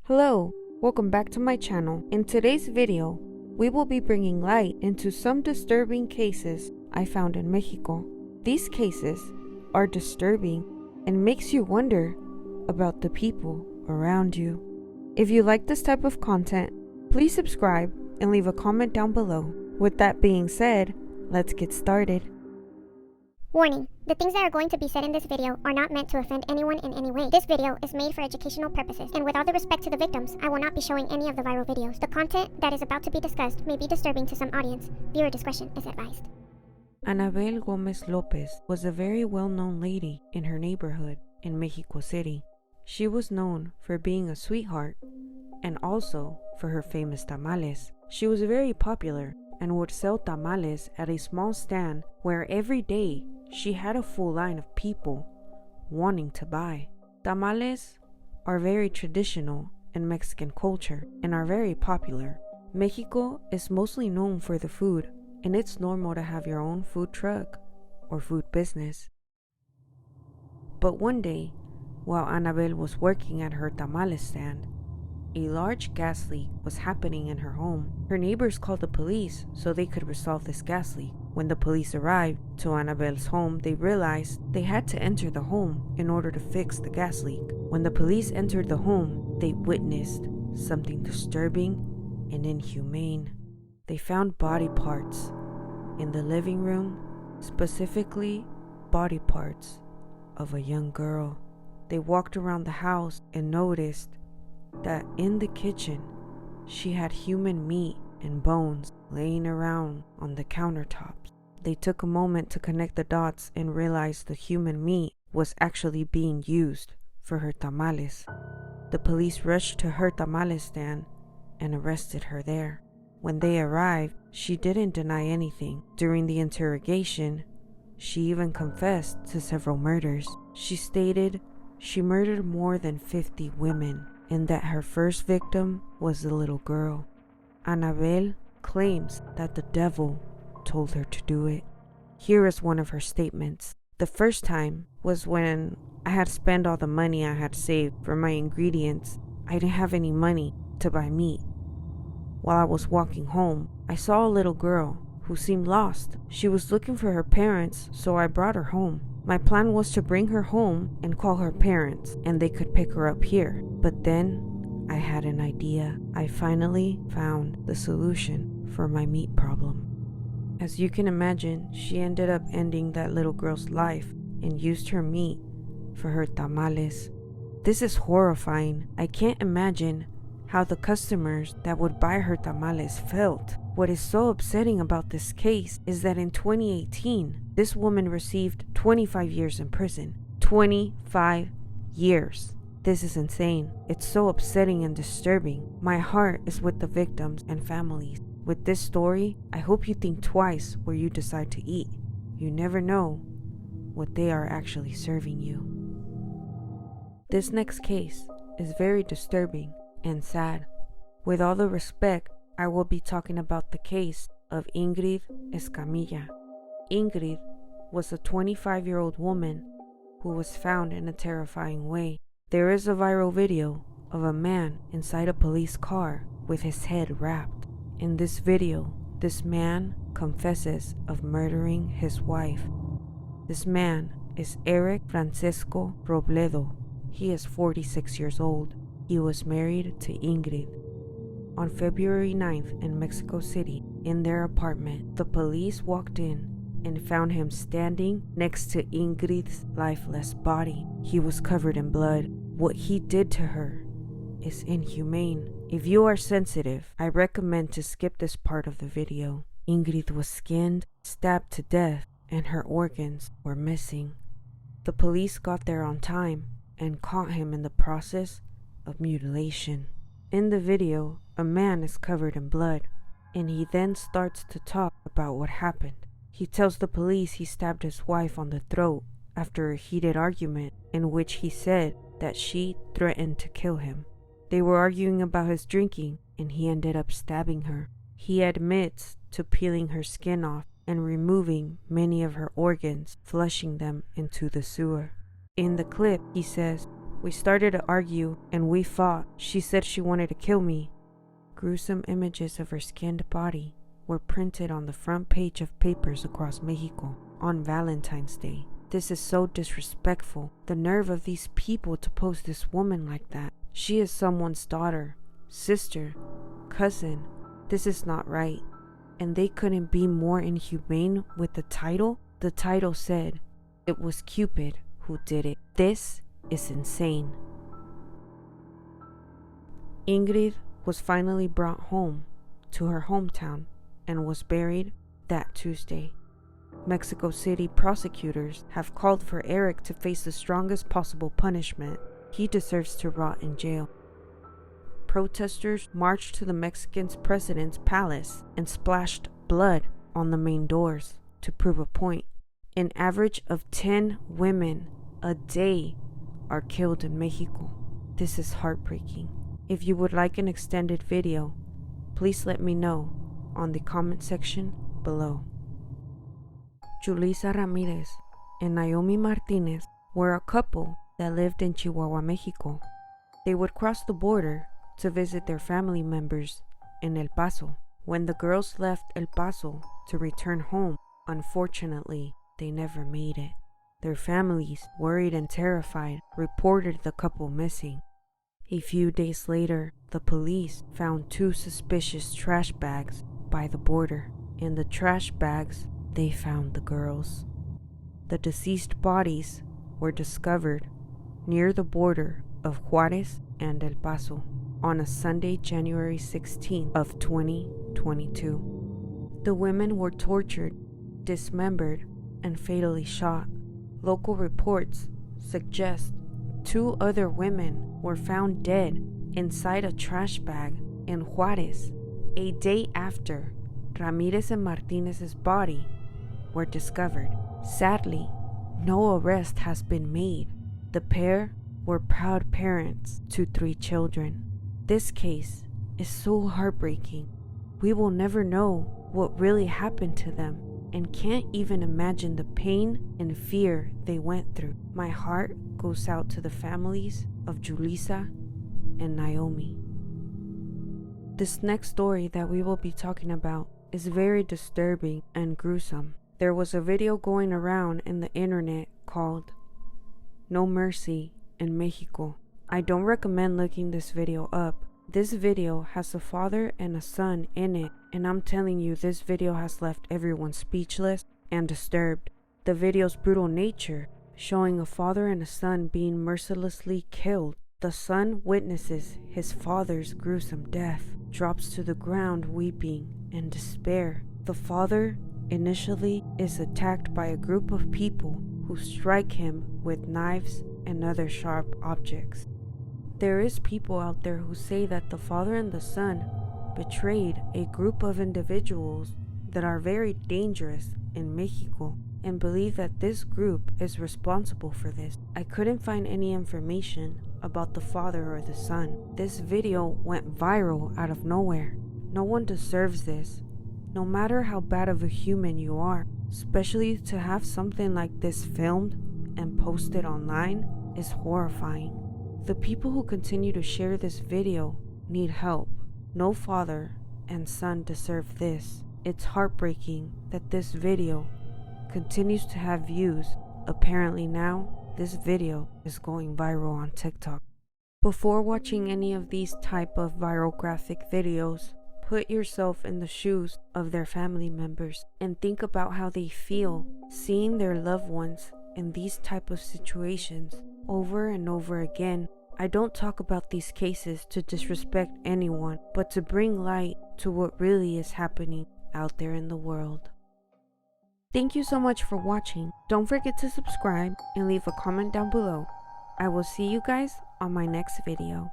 Hello, welcome back to my channel. In today's video, we will be bringing light into some disturbing cases I found in Mexico. These cases are disturbing and makes you wonder about the people around you. If you like this type of content, please subscribe and leave a comment down below. With that being said, let's get started. Warning, the things that are going to be said in this video are not meant to offend anyone in any way. This video is made for educational purposes, and with all the respect to the victims, I will not be showing any of the viral videos. The content that is about to be discussed may be disturbing to some audience. Viewer discretion is advised. Anabel Gomez Lopez was a very well-known lady in her neighborhood in Mexico City. She was known for being a sweetheart and also for her famous tamales. She was very popular and would sell tamales at a small stand where every day she had a full line of people wanting to buy. Tamales are very traditional in Mexican culture and are very popular. Mexico is mostly known for the food, and it's normal to have your own food truck or food business. But one day, while Anabel was working at her tamales stand, a large gas leak was happening in her home. Her neighbors called the police so they could resolve this gas leak. When the police arrived to Anabel's home, they realized they had to enter the home in order to fix the gas leak. When the police entered the home, they witnessed something disturbing and inhumane. They found body parts in the living room, specifically body parts of a young girl. They walked around the house and noticed that in the kitchen, she had human meat and bones laying around on the countertops. They took a moment to connect the dots and realized the human meat was actually being used for her tamales. The police rushed to her tamales stand and arrested her there. When they arrived, she didn't deny anything. During the interrogation, she even confessed to several murders. She stated she murdered more than 50 women and that her first victim was the little girl. Anabel claims that the devil told her to do it. Here is one of her statements. The first time was when I had spent all the money I had saved for my ingredients. I didn't have any money to buy meat. While I was walking home, I saw a little girl who seemed lost. She was looking for her parents, so I brought her home. My plan was to bring her home and call her parents, and they could pick her up here. But then I had an idea. I finally found the solution for my meat problem. As you can imagine, she ended up ending that little girl's life and used her meat for her tamales. This is horrifying. I can't imagine how the customers that would buy her tamales felt. What is so upsetting about this case is that in 2018, this woman received 25 years in prison. 25 years. This is insane. It's so upsetting and disturbing. My heart is with the victims and families. With this story, I hope you think twice where you decide to eat. You never know what they are actually serving you. This next case is very disturbing and sad. With all the respect, I will be talking about the case of Ingrid Escamilla. Ingrid was a 25-year-old woman who was found in a terrifying way. There is a viral video of a man inside a police car with his head wrapped. In this video, this man confesses of murdering his wife. This man is Eric Francesco Robledo. He is 46 years old. He was married to Ingrid. On February 9th in Mexico City, in their apartment, the police walked in and found him standing next to Ingrid's lifeless body. He was covered in blood. What he did to her is inhumane. If you are sensitive, I recommend to skip this part of the video. Ingrid was skinned, stabbed to death, and her organs were missing. The police got there on time and caught him in the process of mutilation. In the video, a man is covered in blood, and he then starts to talk about what happened. He tells the police he stabbed his wife on the throat after a heated argument in which he said that she threatened to kill him. They were arguing about his drinking, and he ended up stabbing her. He admits to peeling her skin off and removing many of her organs, flushing them into the sewer. In the clip, he says, We started to argue and we fought. She said she wanted to kill me. Gruesome images of her skinned body were printed on the front page of papers across Mexico on Valentine's Day. This is so disrespectful. The nerve of these people to post this woman like that. She is someone's daughter, sister, cousin. This is not right. And they couldn't be more inhumane with the title. The title said it was Cupid who did it. This is insane. Ingrid was finally brought home to her hometown and was buried that Tuesday. Mexico City prosecutors have called for Eric to face the strongest possible punishment. He deserves to rot in jail. Protesters marched to the Mexican president's palace and splashed blood on the main doors to prove a point. An average of 10 women a day are killed in Mexico. This is heartbreaking. If you would like an extended video, please let me know on the comment section below. Julissa Ramirez and Naomi Martinez were a couple that lived in Chihuahua, Mexico. They would cross the border to visit their family members in El Paso. When the girls left El Paso to return home, unfortunately, they never made it. Their families, worried and terrified, reported the couple missing. A few days later, the police found 2 suspicious trash bags by the border. In the trash bags, they found the girls. The deceased bodies were discovered near the border of Juarez and El Paso on a Sunday, January 16th of 2022. The women were tortured, dismembered, and fatally shot. Local reports suggest 2 other women were found dead inside a trash bag in Juarez a day after Ramirez and Martinez's body were discovered. Sadly, no arrest has been made. The pair were proud parents to 3 children. This case is so heartbreaking. We will never know what really happened to them and can't even imagine the pain and fear they went through. My heart goes out to the families of Julissa and Naomi. This next story that we will be talking about is very disturbing and gruesome. There was a video going around in the internet called No Mercy in Mexico. I don't recommend looking this video up. This video has a father and a son in it, and I'm telling you, this video has left everyone speechless and disturbed. The video's brutal nature, showing a father and a son being mercilessly killed. The son witnesses his father's gruesome death, drops to the ground weeping in despair. The father initially is attacked by a group of people who strike him with knives and other sharp objects. There is people out there who say that the father and the son betrayed a group of individuals that are very dangerous in Mexico and believe that this group is responsible for this. I couldn't find any information about the father or the son. This video went viral out of nowhere. No one deserves this, no matter how bad of a human you are. Especially to have something like this filmed and posted online is horrifying. The people who continue to share this video need help. No father and son deserve this. It's heartbreaking that this video continues to have views. Apparently now, this video is going viral on TikTok. Before watching any of these type of viral graphic videos, put yourself in the shoes of their family members and think about how they feel seeing their loved ones in these type of situations over and over again. I don't talk about these cases to disrespect anyone, but to bring light to what really is happening out there in the world. Thank you so much for watching. Don't forget to subscribe and leave a comment down below. I will see you guys on my next video.